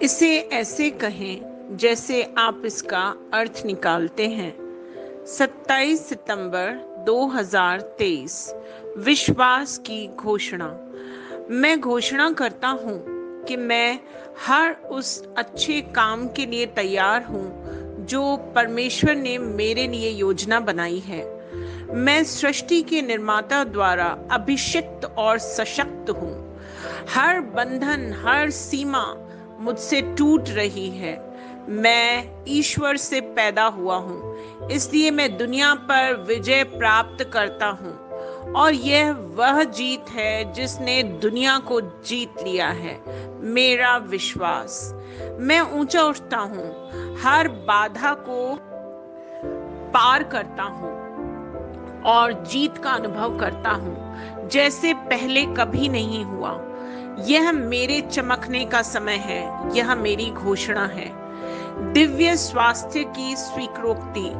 इसे ऐसे कहें जैसे आप इसका अर्थ निकालते हैं। 27 सितंबर 2023। विश्वास की घोषणा। मैं घोषणा करता हूँ कि मैं हर उस अच्छे काम के लिए तैयार हूँ जो परमेश्वर ने मेरे लिए योजना बनाई है। मैं सृष्टि के निर्माता द्वारा अभिषिक्त और सशक्त हूँ। हर बंधन, हर सीमा मुझसे टूट रही है। मैं ईश्वर से पैदा हुआ हूँ, इसलिए मैं दुनिया पर विजय प्राप्त करता हूँ। और यह वह जीत है जिसने दुनिया को जीत लिया है, मेरा विश्वास। मैं ऊंचा उठता हूँ, हर बाधा को पार करता हूँ और जीत का अनुभव करता हूँ जैसे पहले कभी नहीं हुआ। यह मेरे चमकने का समय है, यह मेरी घोषणा है। दिव्य स्वास्थ्य की स्वीकृति।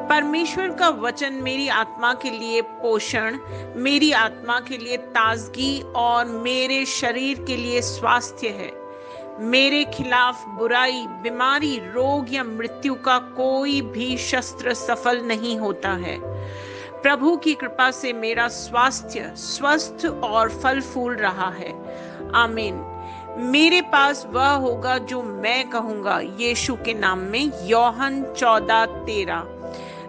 परमेश्वर का वचन मेरी आत्मा के लिए पोषण, मेरी आत्मा के लिए ताजगी और मेरे शरीर के लिए स्वास्थ्य है। मेरे खिलाफ बुराई, बीमारी, रोग या मृत्यु का कोई भी शस्त्र सफल नहीं होता है। प्रभु की कृपा से मेरा स्वास्थ्य स्वस्थ और फल फूल रहा है। आमीन। मेरे पास वह होगा जो मैं कहूंगा यीशु के नाम में। यूहन्ना 14:13।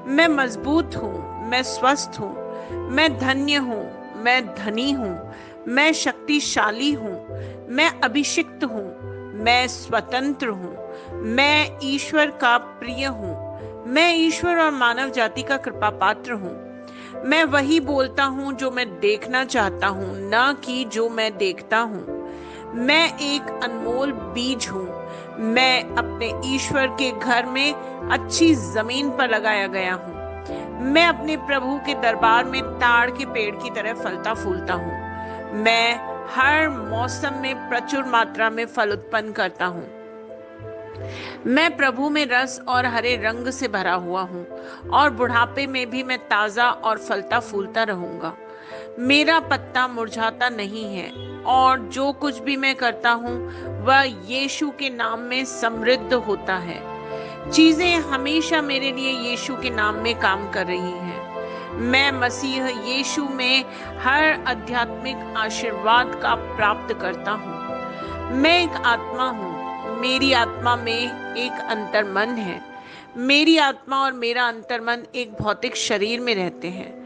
मैं मजबूत हूँ, मैं स्वस्थ हूँ, मैं धन्य हूँ, मैं धनी हूँ, मैं शक्तिशाली हूँ, मैं अभिषिक्त हूँ, मैं स्वतंत्र हूँ, मैं ईश्वर का प्रिय हूँ, मैं ईश्वर और मानव जाति का कृपा पात्र हूँ। मैं वही बोलता हूँ जो मैं देखना चाहता हूँ, न कि जो मैं देखता हूँ। मैं एक अनमोल बीज हूँ। मैं अपने ईश्वर के घर में अच्छी जमीन पर लगाया गया हूँ। मैं अपने प्रभु के दरबार में ताड़ के पेड़ की तरह फलता फूलता हूँ। मैं हर मौसम में प्रचुर मात्रा में फल उत्पन्न करता हूँ। मैं प्रभु में रस और हरे रंग से भरा हुआ हूँ और बुढ़ापे में भी मैं ताजा और फलता फूलता रहूंगा। मेरा पत्ता मुरझाता नहीं है और जो कुछ भी मैं करता हूँ वह यीशु के नाम में समृद्ध होता है। चीजें हमेशा मेरे लिए यीशु के नाम में काम कर रही हैं। मैं मसीह यीशु में हर आध्यात्मिक आशीर्वाद का प्राप्त करता हूँ। मैं एक आत्मा हूँ, मेरी आत्मा में एक अंतर्मन है। मेरी आत्मा और मेरा अंतर्मन एक भौतिक शरीर में रहते हैं।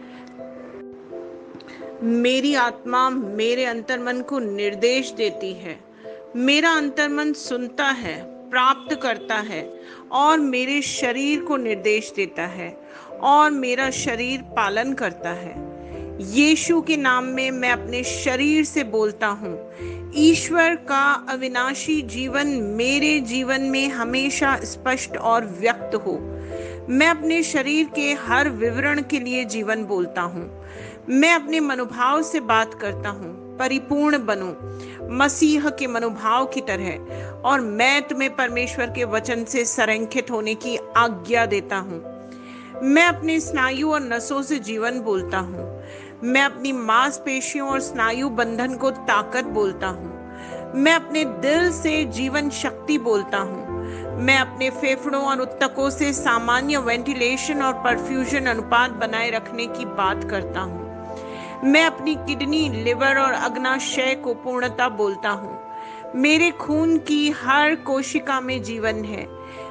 मेरी आत्मा मेरे अंतर्मन को निर्देश देती है। मेरा अंतर्मन सुनता है, प्राप्त करता है और मेरे शरीर को निर्देश देता है और मेरा शरीर पालन करता है। यीशु के नाम में मैं अपने शरीर से बोलता हूँ, ईश्वर का अविनाशी जीवन मेरे जीवन में हमेशा स्पष्ट और व्यक्त हो। मैं अपने शरीर के हर विवरण के लिए जीवन बोलता हूँ। मैं अपने मनोभाव से बात करता हूँ, परिपूर्ण बनो मसीह के मनोभाव की तरह। और मैं तुम्हें परमेश्वर के वचन से संरेखित होने की आज्ञा देता हूँ। मैं अपने स्नायु और नसों से जीवन बोलता हूँ। मैं अपनी मांसपेशियों और स्नायु बंधन को ताकत बोलता हूँ। मैं अपने दिल से जीवन शक्ति बोलता हूँ। मैं अपने फेफड़ों और ऊतकों से सामान्य वेंटिलेशन और परफ्यूजन अनुपात बनाए रखने की बात करता हूँ। मैं अपनी किडनी, लिवर और अग्नाशय को पूर्णता बोलता हूँ। मेरे खून की हर कोशिका में जीवन है।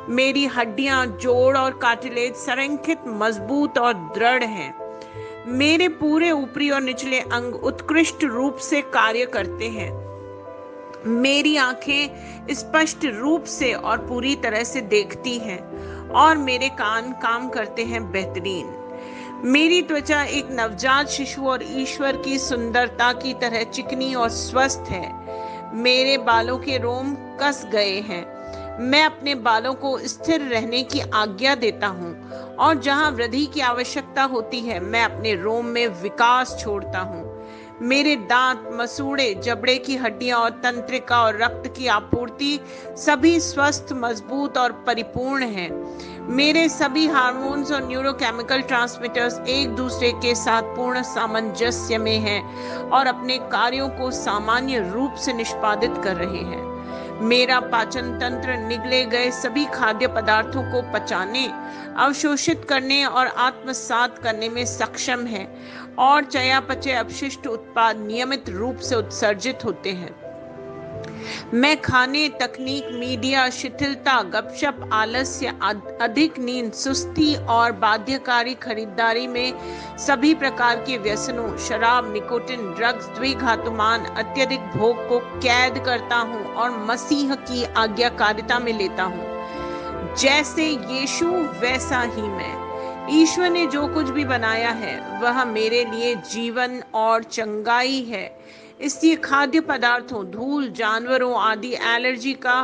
मेरी हड्डियां, जोड़ और कार्टिलेज संरेखित, मजबूत और दृढ़ हैं। मेरे पूरे ऊपरी और निचले अंग उत्कृष्ट रूप से कार्य करते हैं। मेरी आंखें स्पष्ट रूप से और पूरी तरह से देखती हैं और मेरे कान काम करते हैं बेहतरीन। मेरी त्वचा एक नवजात शिशु और ईश्वर की सुंदरता की तरह चिकनी और स्वस्थ है। मेरे बालों के रोम कस गए हैं। मैं अपने बालों को स्थिर रहने की आज्ञा देता हूँ और जहाँ वृद्धि की आवश्यकता होती है मैं अपने रोम में विकास छोड़ता हूँ। मेरे दांत, मसूड़े, जबड़े की हड्डियां और तंत्रिका और रक्त की आपूर्ति सभी स्वस्थ, मजबूत और परिपूर्ण हैं। मेरे सभी हार्मोन्स और न्यूरोकेमिकल ट्रांसमीटर्स एक दूसरे के साथ पूर्ण सामंजस्य में हैं और अपने कार्यों को सामान्य रूप से निष्पादित कर रहे हैं। मेरा पाचन तंत्र निगले गए सभी खाद्य पदार्थों को पचाने, अवशोषित करने और आत्मसात करने में सक्षम है और चयापचय अपशिष्ट उत्पाद नियमित रूप से उत्सर्जित होते हैं। मैं खाने, तकनीक, मीडिया, शिथिलता, गपशप, आलस्य, अधिक नींद, सुस्ती और बाध्यकारी खरीदारी में सभी प्रकार के व्यसनों, शराब, निकोटिन, ड्रग्स, द्विघातुमान, अत्यधिक भोग को कैद करता हूँ और मसीह की आज्ञाकारिता में लेता हूँ। जैसे यीशु वैसा ही मैं। ईश्वर ने जो कुछ भी बनाया है वह मेरे लिए जीवन और चंगाई है। इसलिए खाद्य पदार्थों, धूल, जानवरों आदि एलर्जी का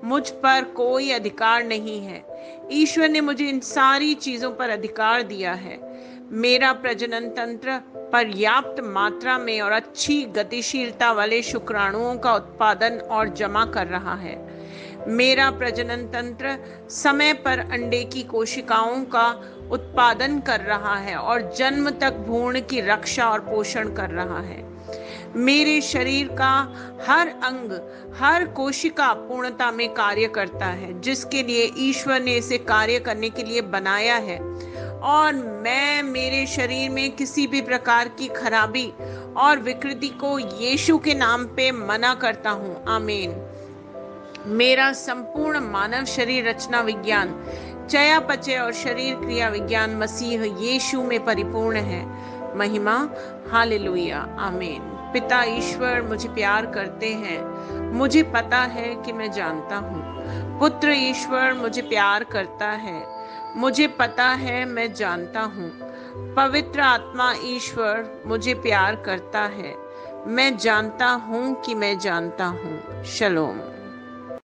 मुझ पर कोई अधिकार नहीं है। ईश्वर ने मुझे इन सारी चीजों पर अधिकार दिया है। मेरा प्रजनन तंत्र पर्याप्त मात्रा में और अच्छी गतिशीलता वाले शुक्राणुओं का उत्पादन और जमा कर रहा है। मेरा प्रजनन तंत्र समय पर अंडे की कोशिकाओं का उत्पादन कर रहा है और जन्म तक भ्रूण की रक्षा और पोषण कर रहा है। मेरे शरीर का हर अंग, हर कोशिका पूर्णता में कार्य करता है, जिसके लिए ईश्वर ने इसे कार्य करने के लिए बनाया है। और मैं मेरे शरीर में किसी भी प्रकार की खराबी और विकृति को यीशु के नाम पे मना करता हूँ। आमीन। मेरा संपूर्ण मानव शरीर रचना विज्ञान, चयापचय और शरीर क्रिया विज्ञान मसीह यीशु में परिपूर्ण है। महिमा, हालेलुया, आमीन। पिता ईश्वर मुझे प्यार करते हैं, मुझे पता है कि मैं जानता हूँ। पुत्र ईश्वर मुझे प्यार करता है, मुझे पता है मैं जानता हूँ। पवित्र आत्मा ईश्वर मुझे प्यार करता है, मैं जानता हूँ कि मैं जानता हूँ। शलोम।